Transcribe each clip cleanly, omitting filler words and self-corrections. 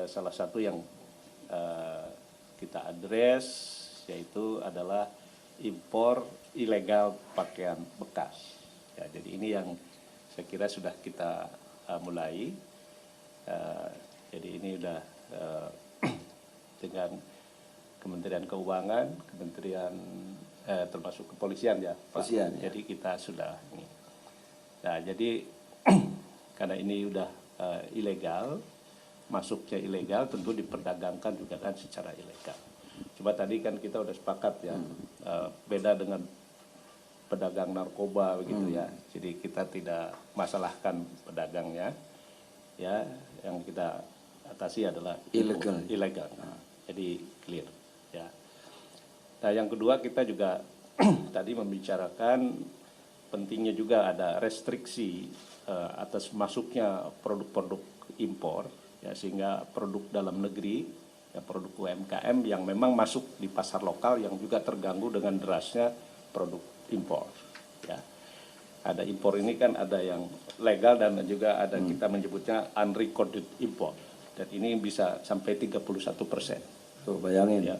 salah satu yang kita address yaitu adalah impor ilegal pakaian bekas. Ya, jadi ini yang saya kira sudah kita mulai. Jadi ini sudah dengan Kementerian Keuangan, Kementerian termasuk kepolisian ya, Pak. Polisian, ya. Jadi kita sudah ini. Nah, jadi karena ini sudah ilegal, masuknya ilegal, tentu diperdagangkan juga kan secara ilegal. Coba tadi kan kita udah sepakat ya, beda dengan pedagang narkoba begitu ya. Jadi kita tidak masalahkan pedagangnya, ya. Yang kita atasi adalah ilegal. Jadi clear ya. Nah, yang kedua kita juga tadi membicarakan pentingnya juga ada restriksi atas masuknya produk-produk impor ya, sehingga produk dalam negeri ya, produk UMKM yang memang masuk di pasar lokal yang juga terganggu dengan derasnya produk impor ya. Ada impor ini kan ada yang legal dan juga ada kita menyebutnya unrecorded import, dan ini bisa sampai 31%. Tuh bayangin Ya.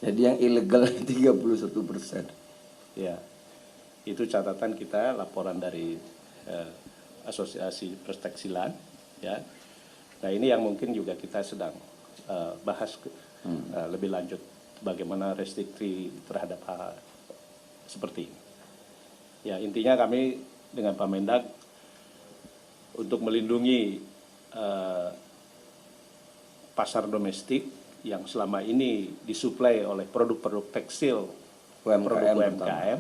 Jadi yang ilegal 31%. Ya, itu catatan kita, laporan dari Asosiasi Pertekstilan. Ya, nah ini yang mungkin juga kita sedang bahas lebih lanjut, bagaimana restriksi terhadap hal seperti ini. Ya, intinya kami dengan Pak Mendag untuk melindungi pasar domestik yang selama ini disuplai oleh produk-produk tekstil produk UMKM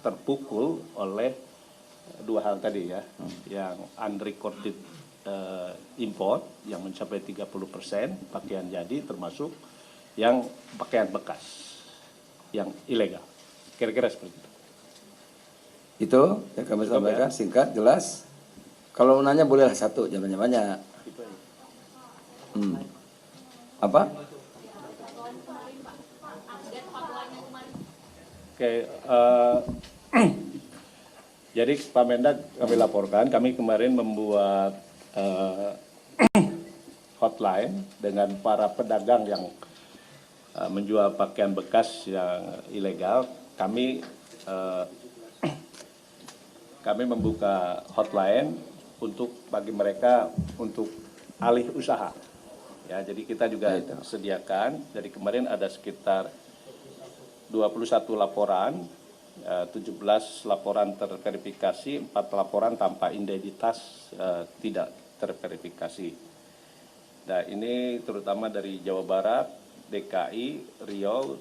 terpukul oleh dua hal tadi ya, yang unrecorded import yang mencapai 30% pakaian jadi, termasuk yang pakaian bekas yang ilegal. Kira-kira seperti itu. Itu yang kami sampaikan, singkat, jelas. Kalau nanya bolehlah satu, jangan banyak. Apa? Oke, jadi Pak Mendag kami laporkan, kami kemarin membuat hotline dengan para pedagang yang menjual pakaian bekas yang ilegal. Kami membuka hotline untuk bagi mereka untuk alih usaha. Ya, jadi kita juga sediakan. Dari kemarin ada sekitar 21 laporan, 17 laporan terverifikasi, 4 laporan tanpa identitas tidak terverifikasi. Nah, ini terutama dari Jawa Barat, DKI, Riau,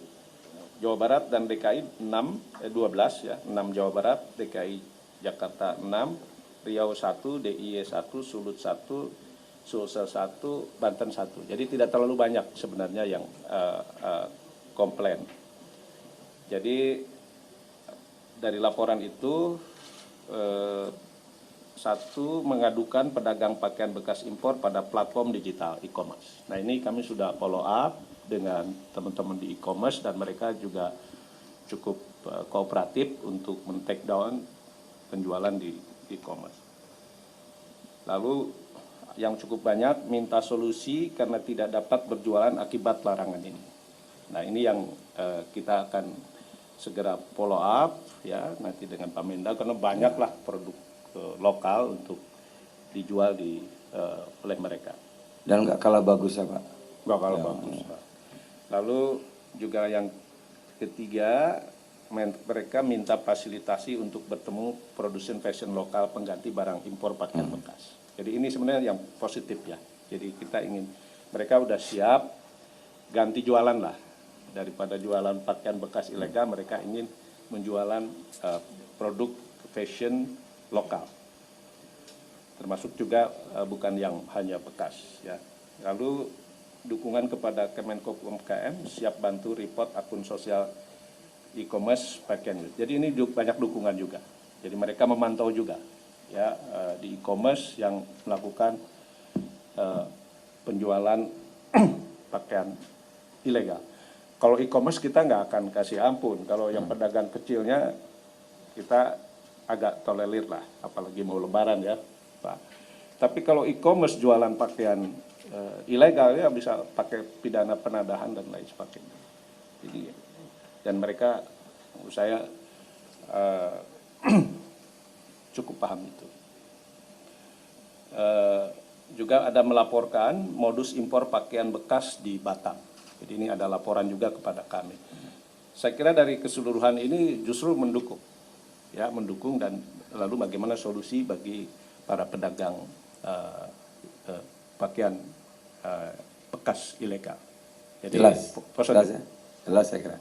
Jawa Barat dan DKI 12 ya, 6 Jawa Barat, DKI Jakarta 6, Riau 1, DIY 1, Sulut 1, Sulsel 1, Banten 1. Jadi tidak terlalu banyak sebenarnya yang komplain. Jadi dari laporan itu, satu, mengadukan pedagang pakaian bekas impor pada platform digital e-commerce. Nah, ini kami sudah follow up dengan teman-teman di e-commerce dan mereka juga cukup kooperatif untuk men-take down penjualan di e-commerce. Lalu yang cukup banyak minta solusi karena tidak dapat berjualan akibat larangan ini. Nah, ini yang kita akan segera follow up ya nanti dengan Pak Mendag, karena banyaklah produk lokal untuk dijual oleh mereka. Dan nggak kalah bagus ya Pak? Nggak kalah bagus Pak. Lalu juga yang ketiga, mereka minta fasilitasi untuk bertemu produsen fashion lokal pengganti barang impor pakaian bekas. Jadi ini sebenarnya yang positif ya. Jadi kita ingin, mereka udah siap ganti jualan lah. Daripada jualan pakaian bekas ilegal, mereka ingin menjualan produk fashion lokal. Termasuk juga bukan yang hanya bekas ya. Lalu dukungan kepada Kemenko UMKM, siap bantu report akun sosial e-commerce pakaian. Jadi ini banyak dukungan juga. Jadi mereka memantau juga ya di e-commerce yang melakukan penjualan pakaian ilegal. Kalau e-commerce kita nggak akan kasih ampun. Kalau yang pedagang kecilnya kita agak tolerir lah, apalagi mau lebaran ya Pak. Tapi kalau e-commerce jualan pakaian ilegal ya bisa pakai pidana penadahan dan lain sebagainya. Jadi dan mereka menurut saya cukup paham itu. Juga ada melaporkan modus impor pakaian bekas di Batam. Jadi ini ada laporan juga kepada kami. Saya kira dari keseluruhan ini justru mendukung, ya mendukung dan lalu bagaimana solusi bagi para pedagang pakaian bekas ilegal. Jadi Jelas, prosedur. jelas, ya? Jelas saya kira.